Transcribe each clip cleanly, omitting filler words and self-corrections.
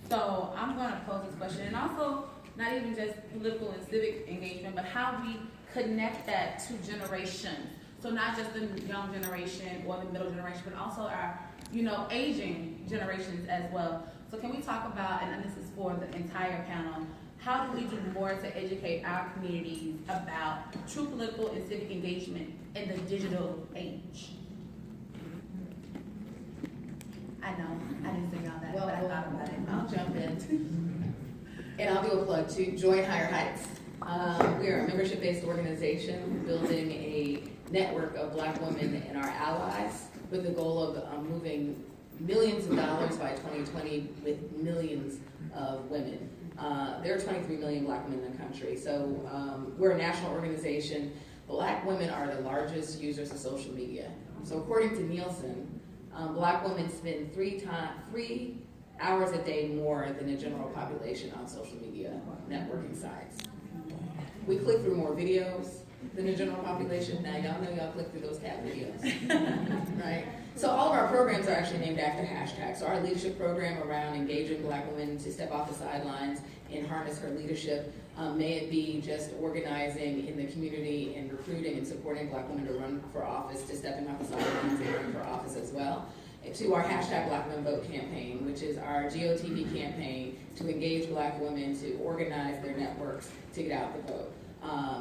So I'm going to pose this question, and also not even just political and civic engagement, but how we connect that to generations. So not just the young generation or the middle generation, but also our, aging generations as well. So can we talk about, and this is for the entire panel, how do we do more to educate our communities about true political and civic engagement in the digital age? I know, I didn't say all that, but I thought about it. I'll jump in. And I'll do a plug too. Join Higher Heights. We are a membership-based organization building a network of Black women and our allies with the goal of moving millions of dollars by 2020 with millions of women. There are 23 million Black women in the country, so we're a national organization. Black women are the largest users of social media. So according to Nielsen, Black women spend 3 hours a day more than the general population on social media networking sites. We click through more videos than the general population. Now y'all know y'all click through those cat videos, right? So all of our programs are actually named after hashtags. So our leadership program around engaging Black women to step off the sidelines and harness her leadership, may it be just organizing in the community and recruiting and supporting Black women to run for office, to stepping off the sidelines and running for office as well, to our hashtag Black Women Vote campaign, which is our GOTV campaign to engage Black women to organize their networks to get out the vote.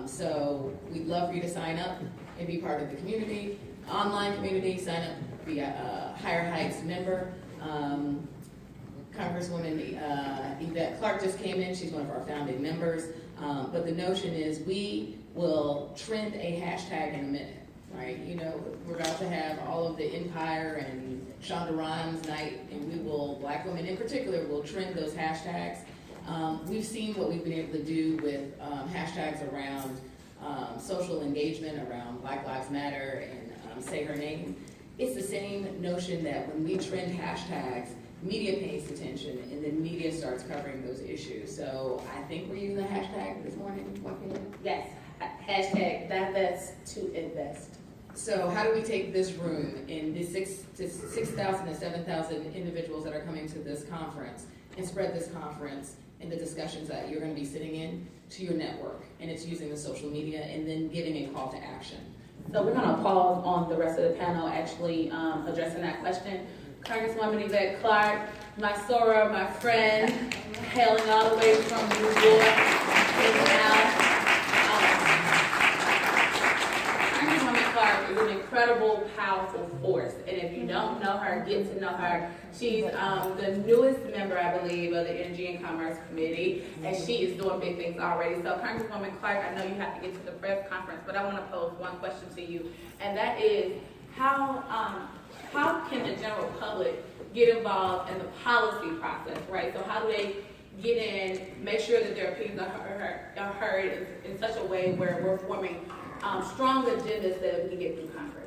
So we'd love for you to sign up and be part of the community, online community. Sign up, be a Higher Heights member. Congresswoman Yvette Clarke just came in. She's one of our founding members. But the notion is we will trend a hashtag in a minute, right? We're about to have all of the Empire and Shonda Rhimes night, and we will, Black women in particular, will trend those hashtags. We've seen what we've been able to do with hashtags around social engagement, around Black Lives Matter and Say Her Name. It's the same notion that when we trend hashtags, media pays attention, and then media starts covering those issues. So I think we're using the hashtag this morning. Yes, hashtag divest to invest. So how do we take this room and the 6,000 to 7,000 individuals that are coming to this conference and spread this conference and the discussions that you're going to be sitting in to your network? And it's using the social media and then giving a call to action. So we're going to pause on the rest of the panel actually addressing that question. Congresswoman Yvette Clarke, my soror, my friend, hailing all the way from New York to now. Congresswoman Clarke is an incredible, powerful force, and if you don't know her, get to know her. She's the newest member, I believe, of the Energy and Commerce Committee, and she is doing big things already. So Congresswoman Clarke, I know you have to get to the press conference, but I want to pose one question to you, and that is, how can the general public get involved in the policy process, right? So how do they get in, make sure that their opinions are heard in such a way where we're forming strong agendas that we can get through Congress?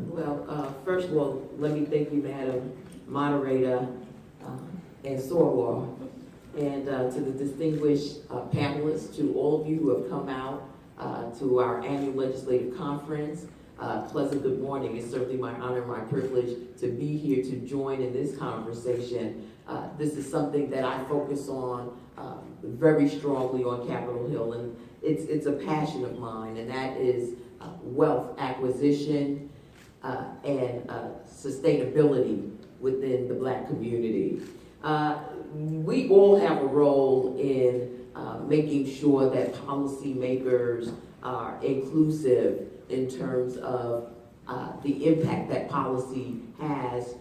Well, first of all, let me thank you, Madam Moderator and Soror, and to the distinguished panelists, to all of you who have come out to our annual legislative conference. Pleasant good morning. It's certainly my honor and my privilege to be here to join in this conversation. This is something that I focus on very strongly on Capitol Hill, and it's a passion of mine, and that is wealth acquisition and sustainability within the Black community. We all have a role in making sure that policymakers are inclusive in terms of the impact that policy has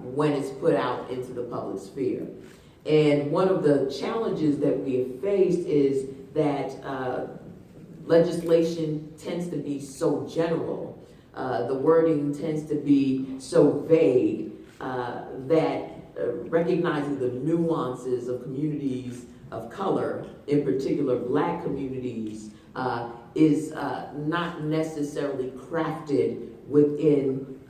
when it's put out into the public sphere. And one of the challenges that we have faced is that legislation tends to be so general, the wording tends to be so vague that recognizing the nuances of communities of color, in particular Black communities, is not necessarily crafted within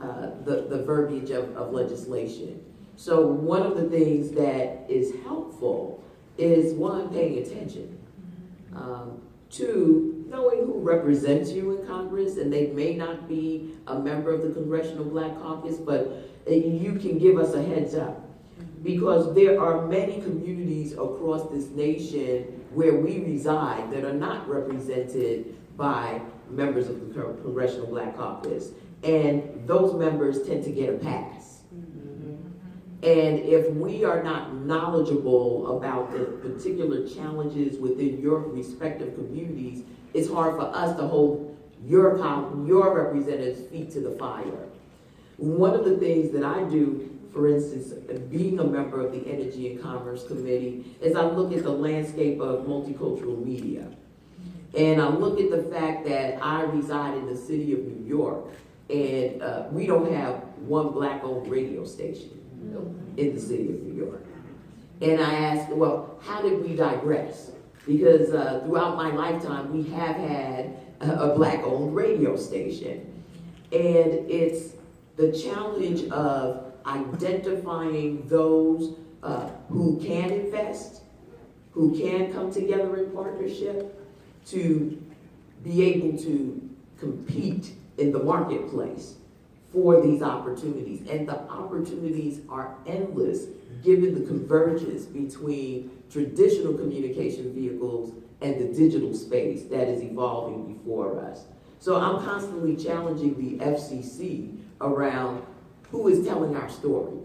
the verbiage of legislation. So one of the things that is helpful is, one, paying attention. Two, knowing who represents you in Congress, and they may not be a member of the Congressional Black Caucus, but you can give us a heads up. because there are many communities across this nation where we reside that are not represented by members of the Congressional Black Caucus. And those members tend to get a pass. And if we are not knowledgeable about the particular challenges within your respective communities, it's hard for us to hold your representatives' feet to the fire. One of the things that I do, for instance, being a member of the Energy and Commerce Committee, is I look at the landscape of multicultural media. And I look at the fact that I reside in the city of New York, and we don't have one Black-owned radio station in the city of New York. And I ask, well, how did we digress? Because throughout my lifetime, we have had a Black-owned radio station. And it's the challenge of identifying those who can invest, who can come together in partnership to be able to compete in the marketplace for these opportunities. And the opportunities are endless given the convergence between traditional communication vehicles and the digital space that is evolving before us. So I'm constantly challenging the FCC around who is telling our story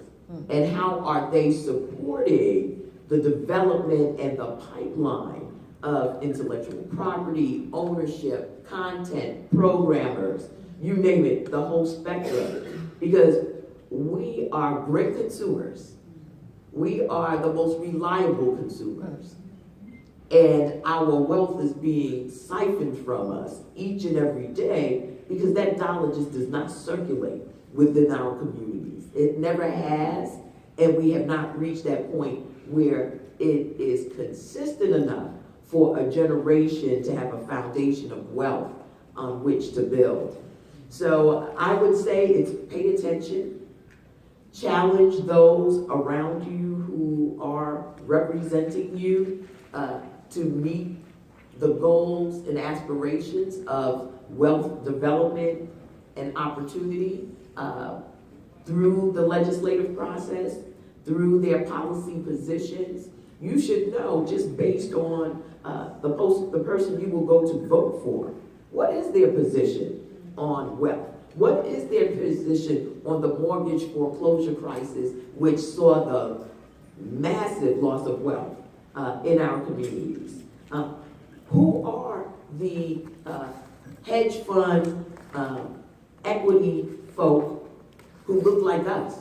and how are they supporting the development and the pipeline of intellectual property, ownership, content, programmers, you name it, the whole spectrum. Because we are great consumers. We are the most reliable consumers. And our wealth is being siphoned from us each and every day because that dollar just does not circulate within our communities. It never has, and we have not reached that point where it is consistent enough for a generation to have a foundation of wealth on which to build. So I would say it's pay attention, challenge those around you who are representing you to meet the goals and aspirations of wealth development and opportunity through the legislative process, through their policy positions. You should know, just based on the person you will go to vote for, what is their position on wealth? What is their position on the mortgage foreclosure crisis, which saw the massive loss of wealth in our communities? Who are the hedge fund equity folk who look like us,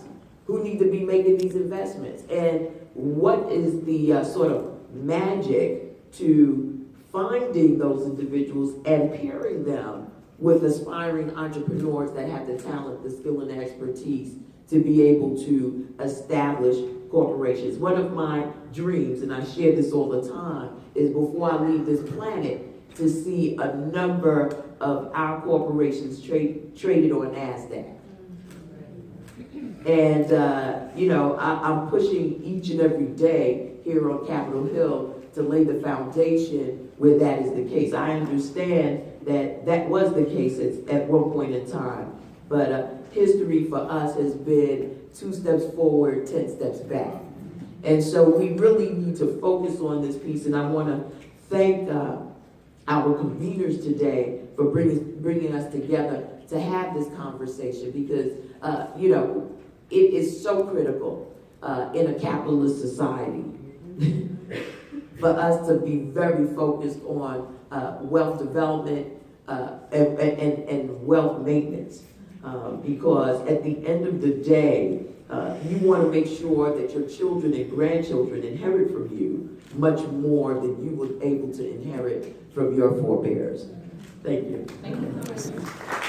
who need to be making these investments? And what is the sort of magic to finding those individuals and pairing them with aspiring entrepreneurs that have the talent, the skill, and the expertise to be able to establish corporations? One of my dreams, and I share this all the time, is before I leave this planet to see a number of our corporations traded on NASDAQ. And, I'm pushing each and every day here on Capitol Hill to lay the foundation where that is the case. I understand that that was the case at one point in time, but history for us has been 2 steps forward, 10 steps back. And so we really need to focus on this piece, and I want to thank our conveners today for bringing us together to have this conversation, because, it is so critical in a capitalist society for us to be very focused on wealth development and wealth maintenance. Because at the end of the day, you want to make sure that your children and grandchildren inherit from you much more than you were able to inherit from your forebears. Thank you. Thank you so much.